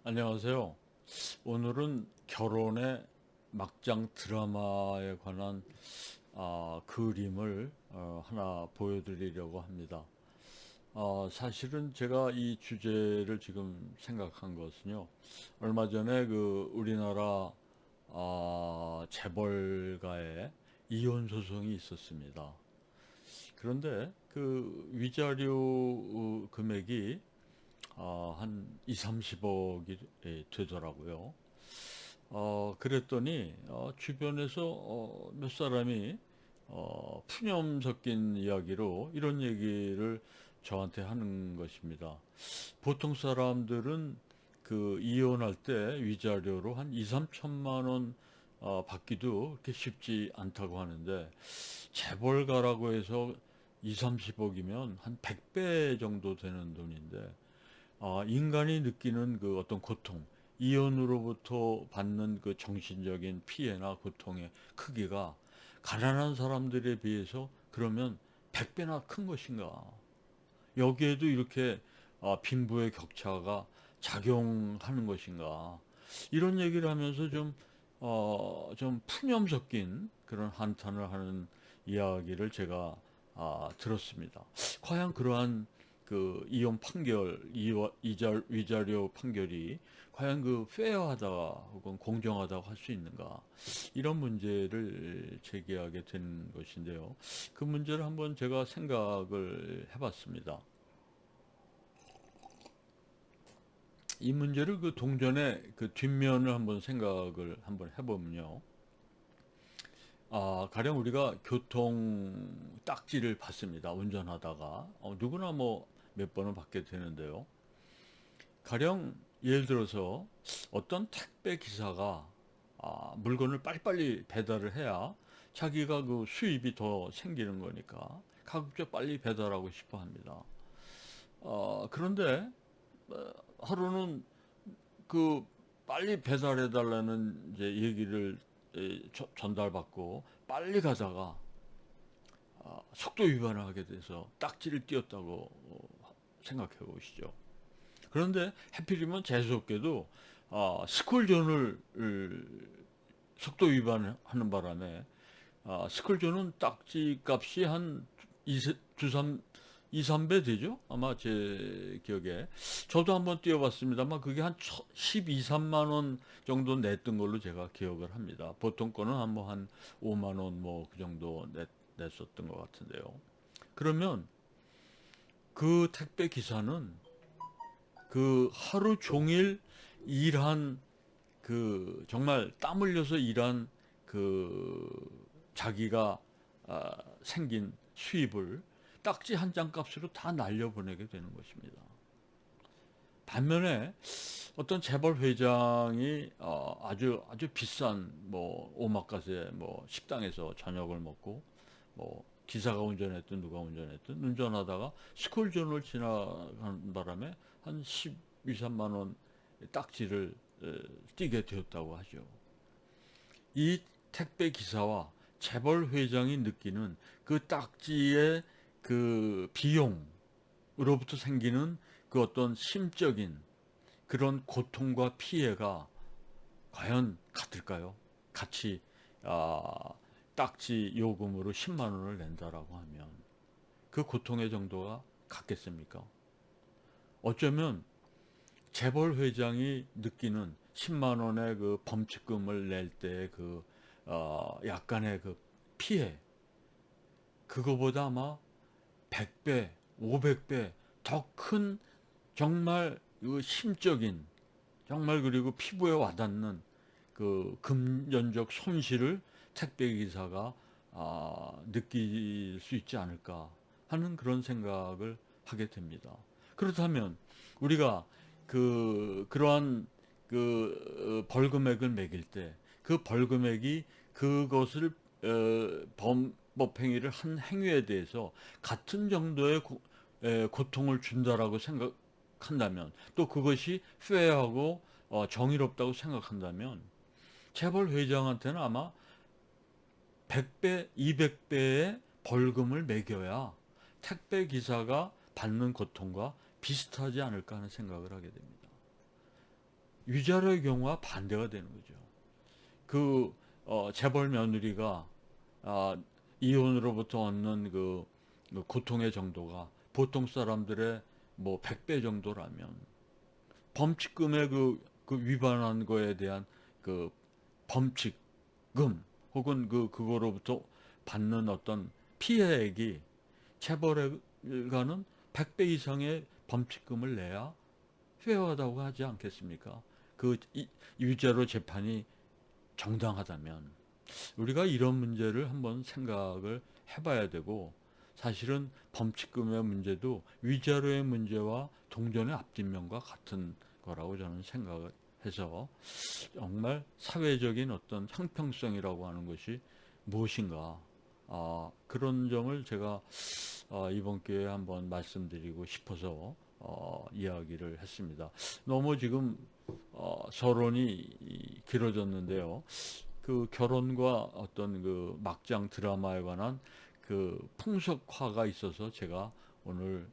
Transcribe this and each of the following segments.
안녕하세요. 오늘은 결혼의 막장 드라마에 관한 그림을 하나 보여드리려고 합니다. 사실은 제가 이 주제를 지금 생각한 것은요. 얼마 전에 그 우리나라 재벌가의 이혼 소송이 있었습니다. 그런데 그 위자료 금액이 한 2, 30억이 되더라고요. 그랬더니 주변에서 몇 사람이 푸념 섞인 이야기로 이런 얘기를 저한테 하는 것입니다. 보통 사람들은 그 이혼할 때 위자료로 한 2, 3천만 원 받기도 그렇게 쉽지 않다고 하는데 재벌가라고 해서 2, 30억이면 한 100배 정도 되는 돈인데 인간이 느끼는 그 어떤 고통, 이혼으로부터 받는 그 정신적인 피해나 고통의 크기가 가난한 사람들에 비해서 그러면 100배나 큰 것인가? 여기에도 이렇게 빈부의 격차가 작용하는 것인가? 이런 얘기를 하면서 좀 푸념 섞인 그런 한탄을 하는 이야기를 제가 들었습니다. 과연 그러한 그 이혼 판결, 위자료 판결이 과연 그 페어하다 혹은 공정하다고 할 수 있는가? 이런 문제를 제기하게 된 것인데요. 그 문제를 한번 제가 생각을 해봤습니다. 이 문제를 그 동전의 그 뒷면을 한번 생각을 한번 해보면요. 가령 우리가 교통 딱지를 받습니다. 운전하다가. 누구나 뭐 몇 번은 받게 되는데요. 가령 예를 들어서 어떤 택배 기사가 물건을 빨리빨리 배달을 해야 자기가 그 수입이 더 생기는 거니까 가급적 빨리 배달하고 싶어 합니다. 그런데 하루는 그 빨리 배달해 달라는 이제 얘기를 전달받고 빨리 가다가 속도 위반을 하게 돼서 딱지를 띄었다고 생각해 보시죠. 그런데 하필이면 재수없게도 스쿨존을 속도 위반하는 바람에 스쿨존은 딱지 값이 한 2, 3, 2, 3배 되죠? 아마 제 기억에. 저도 한번 뛰어봤습니다만 그게 한 12, 3만 원 정도 냈던 걸로 제가 기억을 합니다. 보통 거는 한 5만 원 뭐 그 정도 냈었던 것 같은데요. 그러면 그 택배 기사는 그 하루 종일 일한 그 정말 땀 흘려서 일한 그 자기가 생긴 수입을 딱지 한 장 값으로 다 날려보내게 되는 것입니다. 반면에 어떤 재벌 회장이 아주 비싼 뭐 오마카세 뭐 식당에서 저녁을 먹고 뭐 기사가 운전했든 누가 운전했든 운전하다가 스쿨존을 지나간 바람에 한 12, 3만 원 딱지를 띄게 되었다고 하죠. 이 택배 기사와 재벌 회장이 느끼는 그 딱지의 그 비용으로부터 생기는 그 어떤 심적인 그런 고통과 피해가 과연 같을까요? 같이 아, 딱지 요금으로 10만 원을 낸다라고 하면 그 고통의 정도가 같겠습니까? 어쩌면 재벌 회장이 느끼는 10만 원의 그 범칙금을 낼 때 그 약간의 그 피해 그거보다 아마 100배, 500배 더 큰 정말 그 심적인 정말 그리고 피부에 와닿는 그 금전적 손실을 택배 기사가 느낄 수 있지 않을까 하는 그런 생각을 하게 됩니다. 그렇다면 우리가 그러한 그 벌금액을 매길 때 그 벌금액이 그것을 범법 행위를 한 행위에 대해서 같은 정도의 고통을 준다라고 생각한다면 또 그것이 페어하고 정의롭다고 생각한다면 재벌 회장한테는 아마 100배, 200배의 벌금을 매겨야 택배 기사가 받는 고통과 비슷하지 않을까 하는 생각을 하게 됩니다. 위자료의 경우와 반대가 되는 거죠. 그 재벌 며느리가 아, 이혼으로부터 얻는 그 고통의 정도가 보통 사람들의 뭐 100배 정도라면 범칙금의 그 위반한 거에 대한 그 범칙금 혹은 그거로부터 받는 어떤 피해액이 재벌가는 100배 이상의 범칙금을 내야 페어하다고 하지 않겠습니까? 그 유죄로 재판이 정당하다면 우리가 이런 문제를 한번 생각을 해봐야 되고, 사실은 범칙금의 문제도 위자료의 문제와 동전의 앞뒷면과 같은 거라고 저는 생각을 해서, 정말 사회적인 어떤 형평성이라고 하는 것이 무엇인가, 그런 점을 제가 이번 기회에 한번 말씀드리고 싶어서 이야기를 했습니다. 너무 지금 서론이 길어졌는데요. 그 결혼과 어떤 그 막장 드라마에 관한 그 풍속화가 있어서 제가 오늘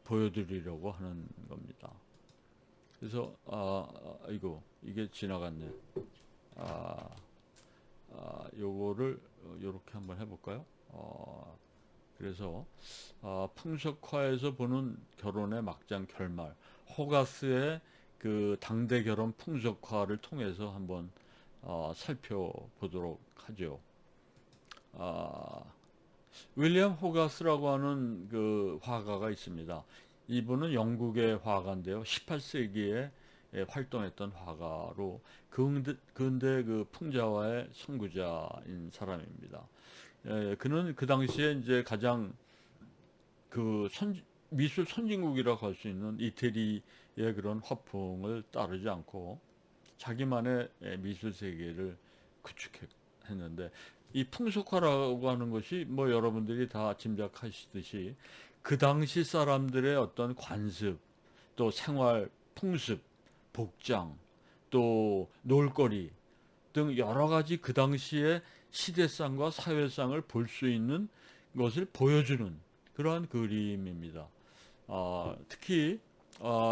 보여드리려고 하는 겁니다. 그래서 이게 지나갔네. 아, 요거를 요렇게 한번 해볼까요? 그래서 풍속화에서 보는 결혼의 막장 결말, 호가스의 그 당대 결혼 풍속화를 통해서 한번 살펴보도록 하죠. 아, 윌리엄 호가스라고 하는 그 화가가 있습니다. 이분은 영국의 화가인데요. 18세기에 활동했던 화가로 근대 그 풍자화의 선구자인 사람입니다. 그는 그 당시에 이제 가장 그 미술 선진국이라고 할 수 있는 이태리의 그런 화풍을 따르지 않고 자기만의 미술 세계를 구축했는데, 이 풍속화라고 하는 것이 뭐 여러분들이 다 짐작하시듯이 그 당시 사람들의 어떤 관습, 또 생활 풍습, 복장, 또 놀거리 등 여러 가지 그 당시의 시대상과 사회상을 볼 수 있는 것을 보여주는 그러한 그림입니다. 특히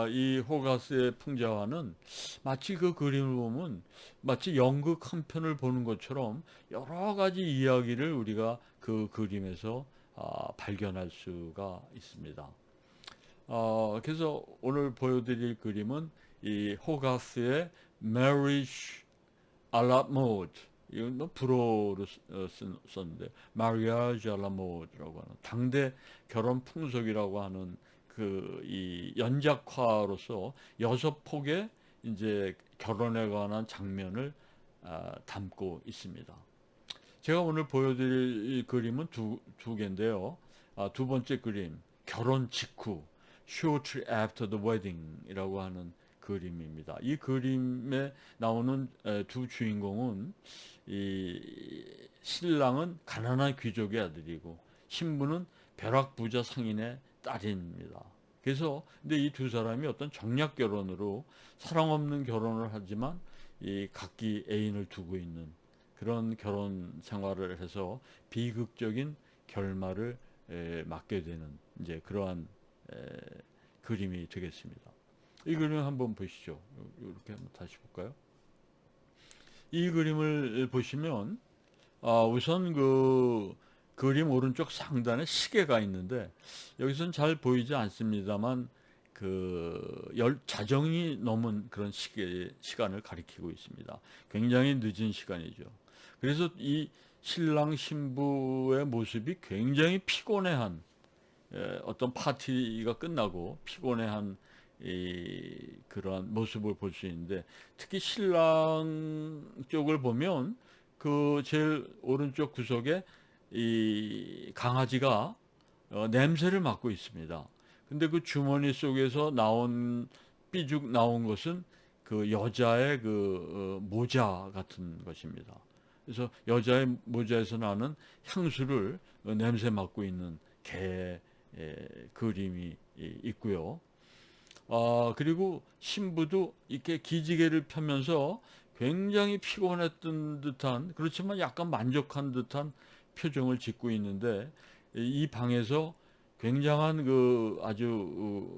이 호가스의 풍자화는 마치 그 그림을 보면 마치 연극 한 편을 보는 것처럼 여러 가지 이야기를 우리가 그 그림에서 발견할 수가 있습니다. 그래서 오늘 보여드릴 그림은 이 호가스의 Marriage à la mode, 이건 뭐 불어로 썼는데 Mariage à la mode라고 하는 당대 결혼 풍속이라고 하는 그 이 연작화로서 6폭의 이제 결혼에 관한 장면을 담고 있습니다. 제가 오늘 보여드릴 이 그림은 두 개인데요. 두 번째 그림, 결혼 직후, shortly after the wedding이라고 하는 그림입니다. 이 그림에 나오는 두 주인공은 이 신랑은 가난한 귀족의 아들이고 신부는 벼락부자 상인의 딸입니다. 그래서 근데 이 두 사람이 어떤 정략 결혼으로 사랑 없는 결혼을 하지만 이 각기 애인을 두고 있는 그런 결혼 생활을 해서 비극적인 결말을 맞게 되는 이제 그러한 그림이 되겠습니다. 이 그림을 한번 보시죠. 이렇게 한번 다시 볼까요? 이 그림을 보시면 우선 그 그림 오른쪽 상단에 시계가 있는데 여기서는 잘 보이지 않습니다만 자정이 넘은 그런 시간을 가리키고 있습니다. 굉장히 늦은 시간이죠. 그래서 이 신랑 신부의 모습이 굉장히 피곤해한, 어떤 파티가 끝나고 피곤해한 그러한 모습을 볼 수 있는데, 특히 신랑 쪽을 보면 그 제일 오른쪽 구석에 이 강아지가 냄새를 맡고 있습니다. 근데 그 주머니 속에서 삐죽 나온 것은 그 여자의 모자 같은 것입니다. 그래서 여자의 모자에서 나는 향수를 냄새 맡고 있는 개 그림이 있고요. 그리고 신부도 이렇게 기지개를 펴면서 굉장히 피곤했던 듯한, 그렇지만 약간 만족한 듯한 표정을 짓고 있는데, 이 방에서 굉장한 그 아주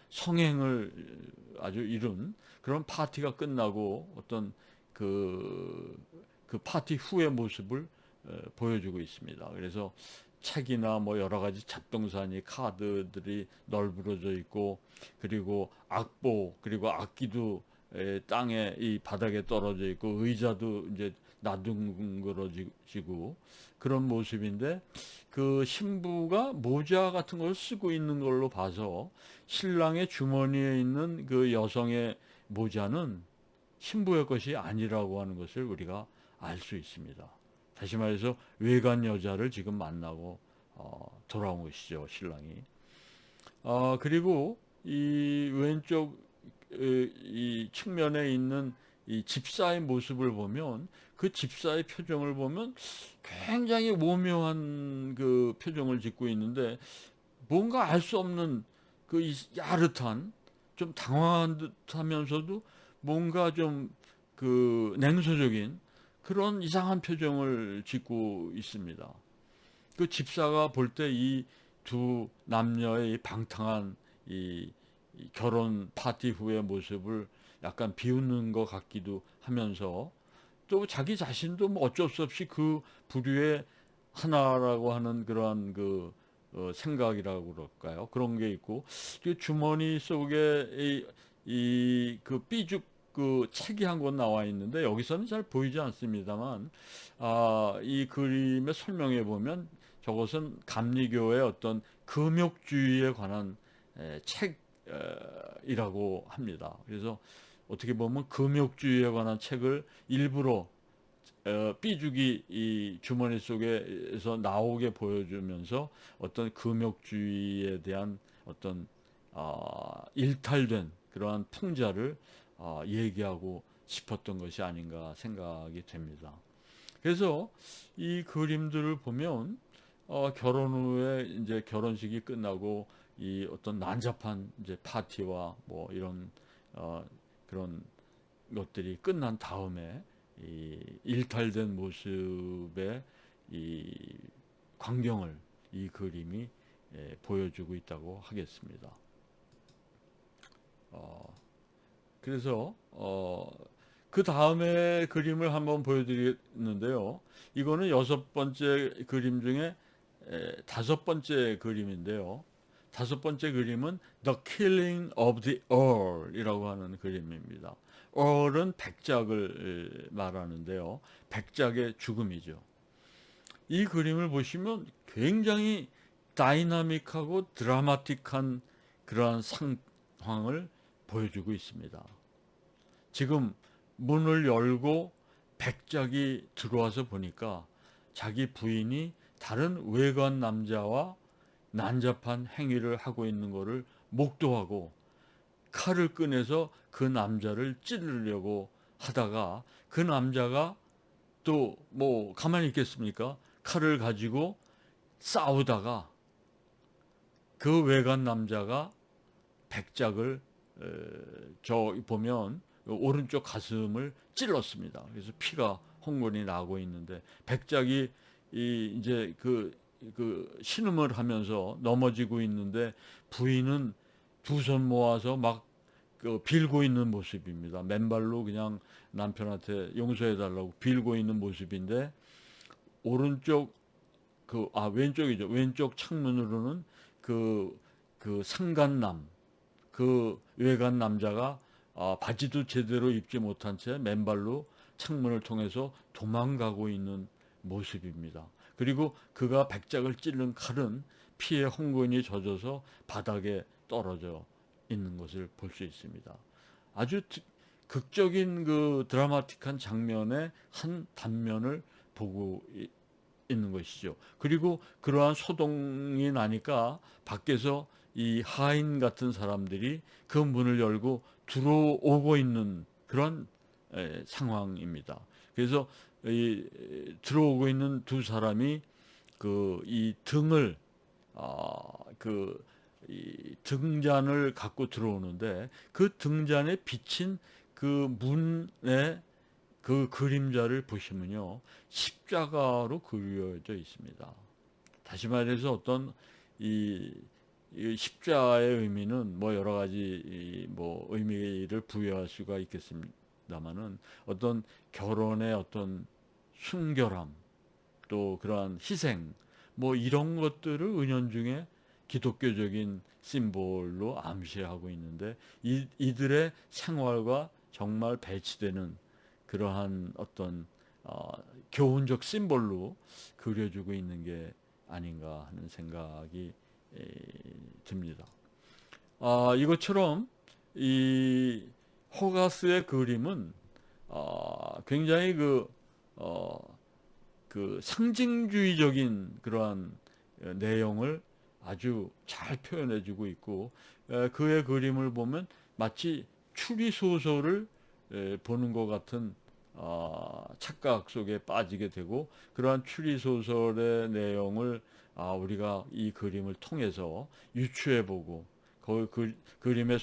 성행을 아주 이른 그런 파티가 끝나고 어떤 그 파티 후의 모습을 보여주고 있습니다. 그래서 책이나 뭐 여러 가지 잡동사니 카드들이 널브러져 있고, 그리고 악보 그리고 악기도 땅에 이 바닥에 떨어져 있고, 의자도 이제 나둥그러지고 그런 모습인데, 그 신부가 모자 같은 걸 쓰고 있는 걸로 봐서 신랑의 주머니에 있는 그 여성의 모자는 신부의 것이 아니라고 하는 것을 우리가 알 수 있습니다. 다시 말해서 외간 여자를 지금 만나고 돌아온 것이죠, 신랑이. 그리고 이 왼쪽 이 측면에 있는 이 집사의 모습을 보면, 그 집사의 표정을 보면 굉장히 오묘한 그 표정을 짓고 있는데, 뭔가 알 수 없는 그 야릇한, 좀 당황한 듯하면서도 뭔가 좀 그 냉소적인 그런 이상한 표정을 짓고 있습니다. 그 집사가 볼 때 이 두 남녀의 방탕한 이 결혼 파티 후의 모습을 약간 비웃는 것 같기도 하면서, 또 자기 자신도 뭐 어쩔 수 없이 그 부류의 하나라고 하는 그러한 생각이라고 그럴까요? 그런 게 있고, 그 주머니 속에 그 삐죽 그 책이 한 권 나와 있는데, 여기서는 잘 보이지 않습니다만, 이 그림에 설명해 보면 저것은 감리교의 어떤 금욕주의에 관한 책이라고 합니다. 그래서 어떻게 보면 금욕주의에 관한 책을 일부러 삐죽이 이 주머니 속에서 나오게 보여주면서 어떤 금욕주의에 대한 어떤 일탈된 그러한 풍자를 얘기하고 싶었던 것이 아닌가 생각이 됩니다. 그래서 이 그림들을 보면 결혼 후에 이제 결혼식이 끝나고 이 어떤 난잡한 이제 파티와 뭐 이런 그런 것들이 끝난 다음에 이 일탈된 모습의 이 광경을 이 그림이 보여주고 있다고 하겠습니다. 그래서 그 다음에 그림을 한번 보여드리는데요. 이거는 6번째 그림 중에 5번째 그림인데요. 5번째 그림은 The Killing of the Earl이라고 하는 그림입니다. Earl은 백작을 말하는데요. 백작의 죽음이죠. 이 그림을 보시면 굉장히 다이나믹하고 드라마틱한 그러한 상황을 보여주고 있습니다. 지금 문을 열고 백작이 들어와서 보니까 자기 부인이 다른 외간 남자와 난잡한 행위를 하고 있는 것을 목도하고 칼을 꺼내서 그 남자를 찌르려고 하다가, 그 남자가 또 뭐 가만히 있겠습니까? 칼을 가지고 싸우다가 그 외간 남자가 백작을 저 보면 오른쪽 가슴을 찔렀습니다. 그래서 피가 홍물이 나고 있는데, 백작이 이제 그 신음을 하면서 넘어지고 있는데, 부인은 두 손 모아서 막 빌고 있는 모습입니다. 맨발로 그냥 남편한테 용서해 달라고 빌고 있는 모습인데, 오른쪽 왼쪽이죠. 왼쪽 창문으로는 그 상간남, 그 외간 남자가 바지도 제대로 입지 못한 채 맨발로 창문을 통해서 도망가고 있는 모습입니다. 그리고 그가 백작을 찌른 칼은 피에 홍건이 젖어서 바닥에 떨어져 있는 것을 볼 수 있습니다. 아주 극적인 그 드라마틱한 장면의 한 단면을 보고 있는 것이죠. 그리고 그러한 소동이 나니까 밖에서 이 하인 같은 사람들이 그 문을 열고 들어오고 있는 그런 상황입니다. 그래서 들어오고 있는 두 사람이 이 등을 이 등잔을 갖고 들어오는데, 그 등잔에 비친 그 문에 그 그림자를 보시면요, 십자가로 그려져 있습니다. 다시 말해서 어떤 이 이 십자의 의미는 뭐 여러 가지 뭐 의미를 부여할 수가 있겠습니다만은 어떤 결혼의 어떤 순결함 또 그러한 희생 뭐 이런 것들을 은연중에 기독교적인 심볼로 암시하고 있는데 이들의 생활과 정말 배치되는 그러한 어떤 교훈적 심볼로 그려주고 있는 게 아닌가 하는 생각이 듭니다. 이것처럼 이 호가스의 그림은 굉장히 어, 그 상징주의적인 그러한 내용을 아주 잘 표현해주고 있고 그의 그림을 보면 마치 추리 소설을 보는 것 같은 착각 속에 빠지게 되고 그러한 추리 소설의 내용을 우리가 이 그림을 통해서 유추해보고 그 그림에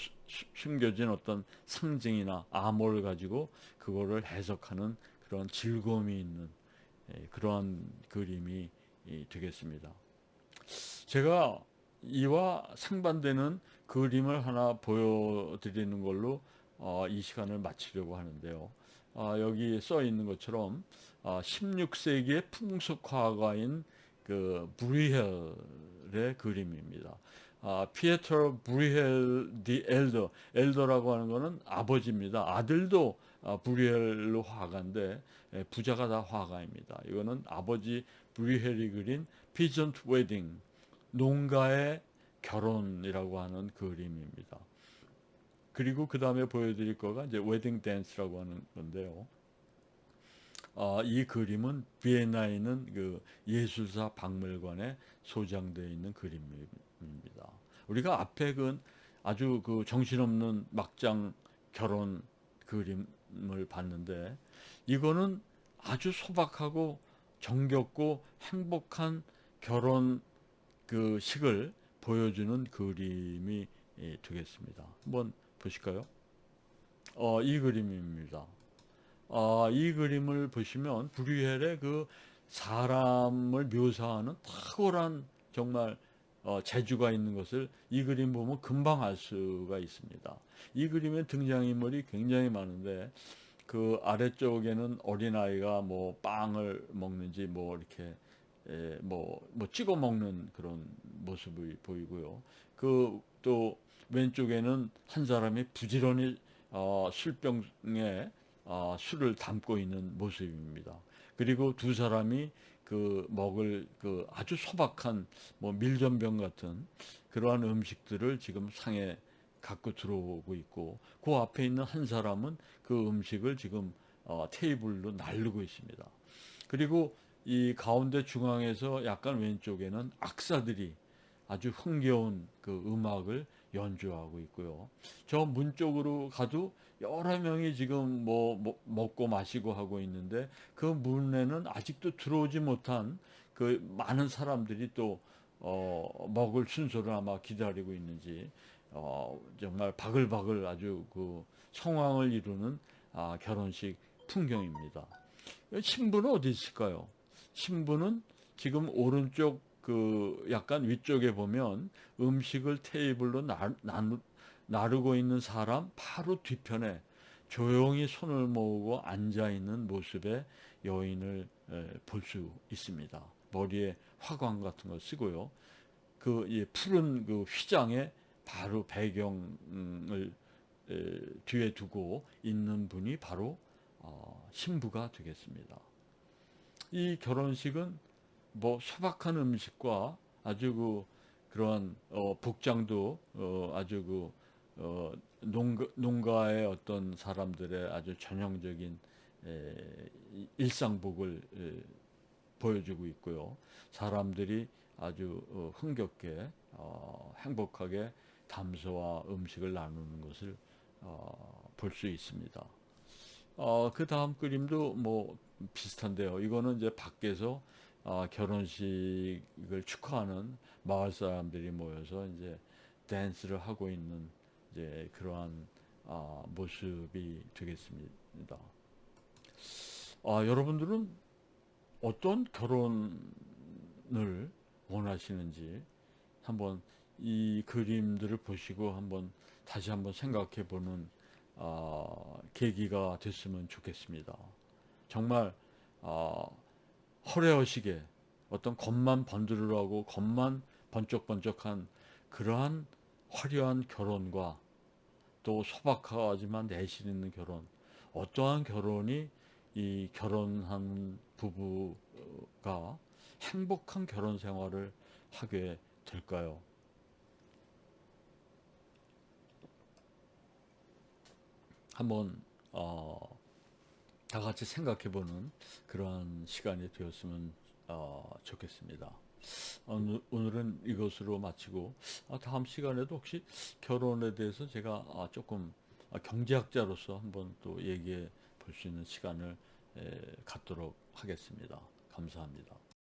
숨겨진 어떤 상징이나 암호를 가지고 그거를 해석하는 그런 즐거움이 있는 그러한 그림이 되겠습니다. 제가 이와 상반되는 그림을 하나 보여드리는 걸로 이 시간을 마치려고 하는데요. 여기 써 있는 것처럼 16세기의 풍속 화가인 그 브리헬의 그림입니다. 피에터 브리헬 디 엘더라고 하는 것은 아버지입니다. 아들도 브리헬로 화가인데 부자가 다 화가입니다. 이거는 아버지 브리헬이 그린 피전트 웨딩 농가의 결혼이라고 하는 그림입니다. 그리고 그 다음에 보여드릴 거가 이제 웨딩 댄스라고 하는 건데요. 이 그림은 비엔나에 있는 그 예술사 박물관에 소장되어 있는 그림입니다. 우리가 앞에 그 아주 그 정신없는 막장 결혼 그림을 봤는데 이거는 아주 소박하고 정겹고 행복한 결혼 그 식을 보여주는 그림이 되겠습니다. 한번 보실까요? 이 그림입니다. 이 그림을 보시면 브리헬의 그 사람을 묘사하는 탁월한 정말 재주가 있는 것을 이 그림 보면 금방 알 수가 있습니다. 이 그림의 등장인물이 굉장히 많은데 그 아래쪽에는 어린아이가 뭐 빵을 먹는지 뭐 이렇게 뭐 찍어 먹는 그런 모습이 보이고요. 그 또 왼쪽에는 한 사람이 부지런히 술병에 술을 담고 있는 모습입니다. 그리고 두 사람이 그 먹을 그 아주 소박한 뭐 밀전병 같은 그러한 음식들을 지금 상에 갖고 들어오고 있고 그 앞에 있는 한 사람은 그 음식을 지금 테이블로 나르고 있습니다. 그리고 이 가운데 중앙에서 약간 왼쪽에는 악사들이 아주 흥겨운 그 음악을 연주하고 있고요. 저 문 쪽으로 가도 여러 명이 지금 먹고 마시고 하고 있는데 그 문에는 아직도 들어오지 못한 그 많은 사람들이 또 먹을 순서를 아마 기다리고 있는지 정말 바글바글 아주 그 성황을 이루는 결혼식 풍경입니다. 신부는 어디 있을까요? 신부는 지금 오른쪽 그 약간 위쪽에 보면 음식을 테이블로 나르고 있는 사람 바로 뒤편에 조용히 손을 모으고 앉아 있는 모습의 여인을 볼 수 있습니다. 머리에 화관 같은 걸 쓰고요. 그 푸른 그 휘장에 바로 배경을 뒤에 두고 있는 분이 바로 신부가 되겠습니다. 이 결혼식은 뭐 소박한 음식과 아주 그러한 복장도 아주 농가의 어떤 사람들의 아주 전형적인 일상복을 보여주고 있고요. 사람들이 아주 흥겹게 행복하게 담소와 음식을 나누는 것을 볼 수 있습니다. 그 다음 그림도 뭐 비슷한데요. 이거는 이제 밖에서 결혼식을 축하하는 마을 사람들이 모여서 이제 댄스를 하고 있는 이제 그러한 모습이 되겠습니다. 여러분들은 어떤 결혼을 원하시는지 한번 이 그림들을 보시고 다시 한번 생각해 보는 계기가 됐으면 좋겠습니다. 정말 아, 허례허식에 어떤 겉만 번들르하고 겉만 번쩍번쩍한 그러한 화려한 결혼과 또 소박하지만 내실 있는 결혼, 어떠한 결혼이 이 결혼한 부부가 행복한 결혼 생활을 하게 될까요? 한번 다 같이 생각해보는 그러한 시간이 되었으면 좋겠습니다. 오늘은 이것으로 마치고 다음 시간에도 혹시 결혼에 대해서 제가 조금 경제학자로서 한번 또 얘기해 볼 수 있는 시간을 갖도록 하겠습니다. 감사합니다.